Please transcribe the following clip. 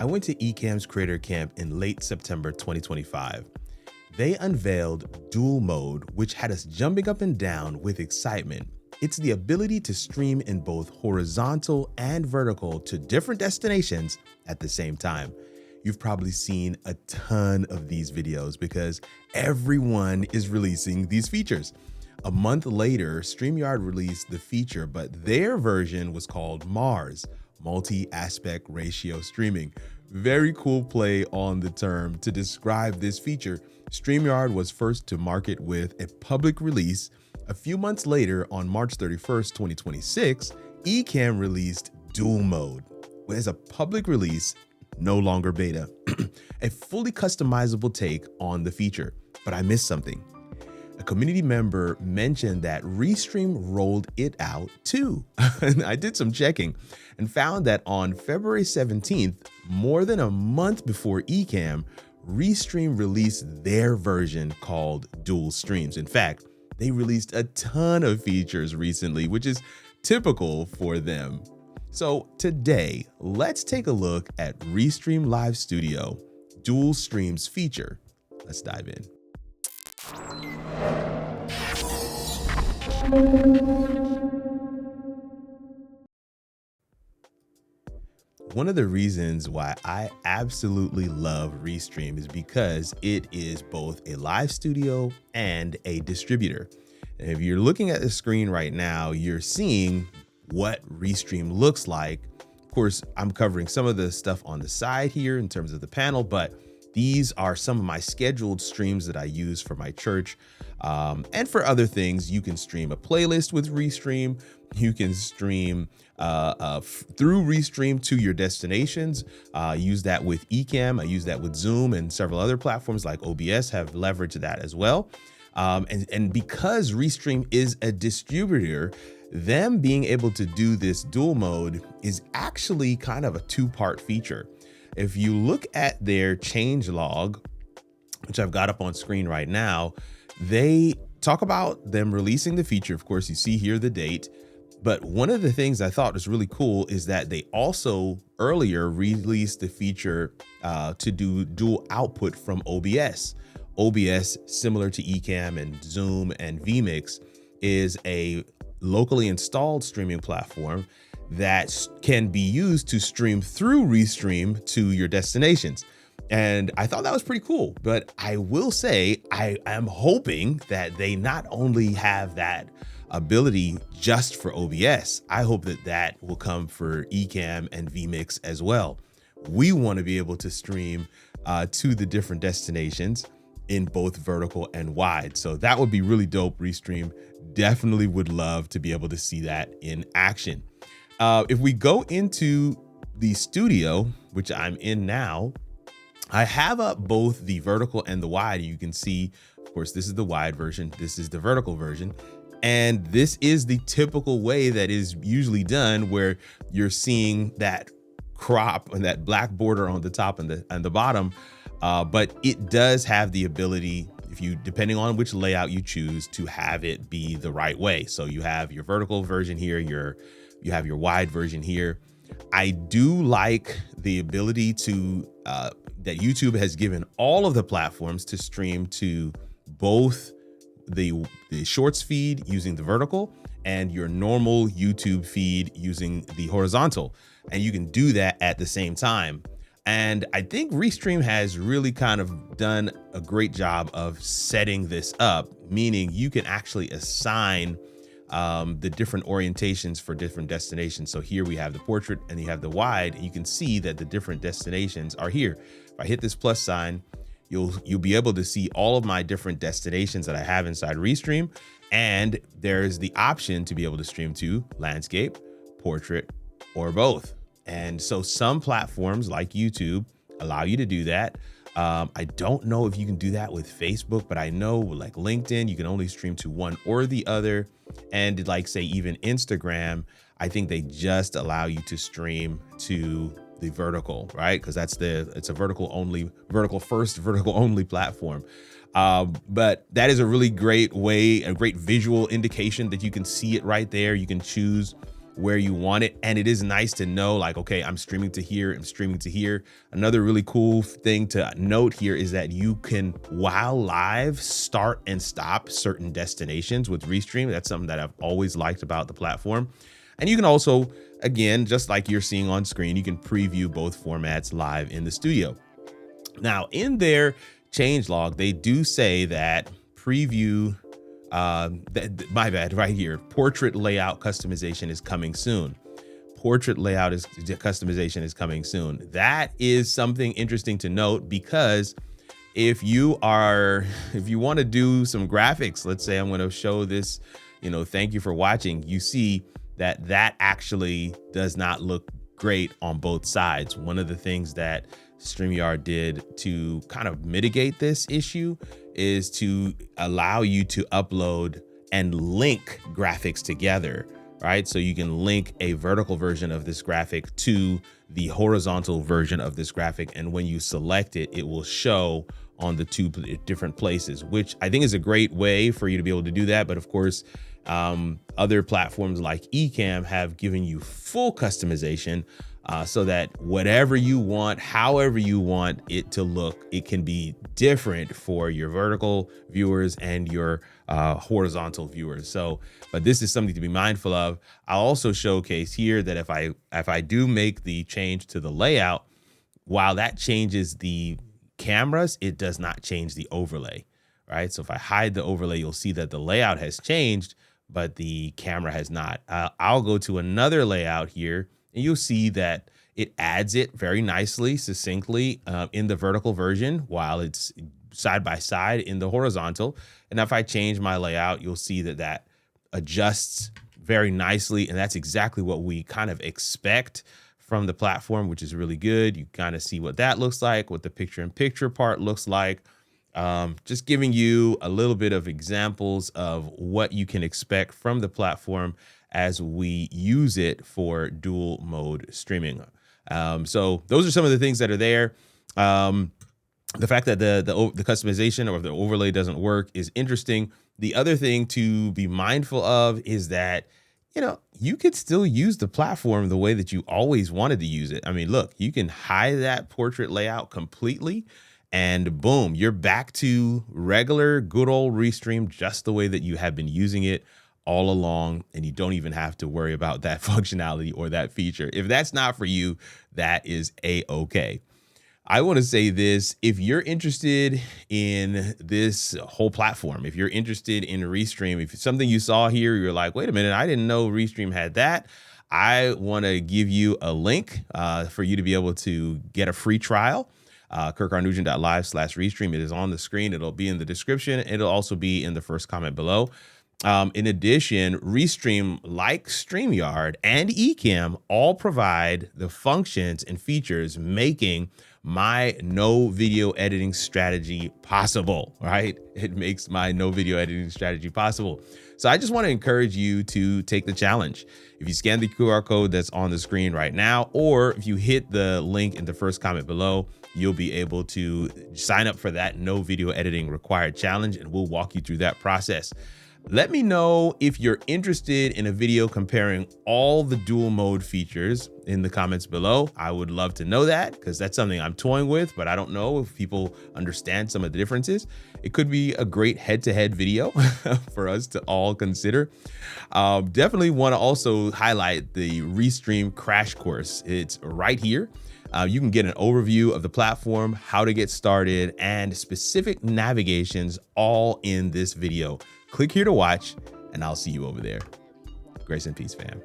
I went to eCam's Creator Camp in late September 2025. They unveiled dual mode, which had us jumping up and down with excitement. It's the ability to stream in both horizontal and vertical to different destinations at the same time. You've probably seen a ton of these videos because everyone is releasing these features. A month later, StreamYard released the feature, but their version was called Mars, multi-aspect ratio streaming. Very cool play on the term to describe this feature. StreamYard was first to market with a public release. A few months later, on March 31st, 2026, eCam released dual mode as a public release, no longer beta, a fully customizable take on the feature. But I missed something. A community member mentioned that Restream rolled it out too. And I did some checking and found that on February 17th, more than a month before eCam, Restream released their version called Dual Streams. In fact, they released a ton of features recently, which is typical for them. So today, let's take a look at Restream Live Studio Dual Streams feature. Let's dive in. One of the reasons why I absolutely love Restream is because it is both a live studio and a distributor. And if you're looking at the screen right now, you're seeing what Restream looks like. Of course, I'm covering some of the stuff on the side here in terms of the panel, but these are some of my scheduled streams that I use for my church. And for other things, you can stream a playlist with Restream. You can stream through Restream to your destinations. Use that with eCam. I use that with Zoom, and several other platforms like OBS have leveraged that as well. And because Restream is a distributor, them being able to do this dual mode is actually kind of a two-part feature. If you look at their change log, which I've got up on screen right now, they talk about them releasing the feature. Of course, you see here the date. But one of the things I thought was really cool is that they also earlier released the feature to do dual output from OBS. OBS, similar to eCam and Zoom and vMix, is a locally installed streaming platform that can be used to stream through Restream to your destinations. And I thought that was pretty cool, but I will say I am hoping that they not only have that ability just for OBS, I hope that that will come for eCam and vMix as well. We want to be able to stream to the different destinations in both vertical and wide. So that would be really dope. Restream definitely would love to be able to see that in action. If we go into the studio, which I'm in now, I have up both the vertical and the wide. You can see, of course, this is the wide version. This is the vertical version. And this is the typical way that is usually done, where you're seeing that crop and that black border on the top and the bottom. But it does have the ability, depending on which layout you choose, to have it be the right way. So you have your vertical version here, you have your wide version here. I do like the ability to that YouTube has given all of the platforms to stream to both the shorts feed using the vertical and your normal YouTube feed using the horizontal. And you can do that at the same time. And I think Restream has really kind of done a great job of setting this up, meaning you can actually assign the different orientations for different destinations. So here we have the portrait and you have the wide, and you can see that the different destinations are here. If I hit this plus sign, you'll be able to see all of my different destinations that I have inside Restream. And there's the option to be able to stream to landscape, portrait, or both. And so some platforms like YouTube allow you to do that. I don't know if you can do that with Facebook, but I know like LinkedIn, you can only stream to one or the other. And like say even Instagram, I think they just allow you to stream to the vertical, right? Because it's a vertical first, vertical only platform. But that is a really great way, a great visual indication that you can see it right there. You can choose where you want it. And it is nice to know like, okay, I'm streaming to here, I'm streaming to here. Another really cool thing to note here is that you can, while live, start and stop certain destinations with Restream. That's something that I've always liked about the platform. And you can also, again, just like you're seeing on screen, you can preview both formats live in the studio. Now, in their changelog, they do say that preview, my bad, right here, portrait layout customization is coming soon. Portrait layout customization is coming soon. That is something interesting to note, because if you want to do some graphics, let's say I'm going to show this, thank you for watching, you see that actually does not look great on both sides. One of the things that StreamYard did to kind of mitigate this issue is to allow you to upload and link graphics together, right? So you can link a vertical version of this graphic to the horizontal version of this graphic. And when you select it, it will show on the two different places, which I think is a great way for you to be able to do that. But of course, other platforms like eCam have given you full customization, so that whatever you want, however you want it to look, it can be different for your vertical viewers and your horizontal viewers. So, but this is something to be mindful of. I'll also showcase here that if I do make the change to the layout, while that changes the cameras, it does not change the overlay, right? So if I hide the overlay, you'll see that the layout has changed, but the camera has not. I'll go to another layout here, and you'll see that it adds it very nicely, succinctly in the vertical version, while it's side by side in the horizontal. And if I change my layout, you'll see that that adjusts very nicely. And that's exactly what we kind of expect from the platform, which is really good. You kind of see what that looks like, what the picture-in-picture part looks like. Just giving you a little bit of examples of what you can expect from the platform as we use it for dual mode streaming. So those are some of the things that are there. The fact that the customization or the overlay doesn't work is interesting. The other thing to be mindful of is that, you could still use the platform the way that you always wanted to use it. I mean, look, you can hide that portrait layout completely, and boom, you're back to regular good old Restream, just the way that you have been using it all along. And you don't even have to worry about that functionality or that feature. If that's not for you, that is a-okay. I want to say this: if you're interested in this whole platform, if you're interested in Restream, if it's something you saw here, you're like, wait a minute, I didn't know Restream had that, I want to give you a link for you to be able to get a free trial. kirkarnugent.live/Restream. It is on the screen. It'll be in the description. It'll also be in the first comment below. In addition, Restream, like StreamYard and eCam, all provide the functions and features making my no video editing strategy possible, right? It makes my no video editing strategy possible. So I just want to encourage you to take the challenge. If you scan the QR code that's on the screen right now, or if you hit the link in the first comment below, you'll be able to sign up for that no video editing required challenge, and we'll walk you through that process. Let me know if you're interested in a video comparing all the dual mode features in the comments below. I would love to know that, because that's something I'm toying with, but I don't know if people understand some of the differences. It could be a great head-to-head video for us to all consider. Definitely want to also highlight the Restream crash course. It's right here. You can get an overview of the platform, how to get started, and specific navigations all in this video. Click here to watch, and I'll see you over there. Grace and peace, fam.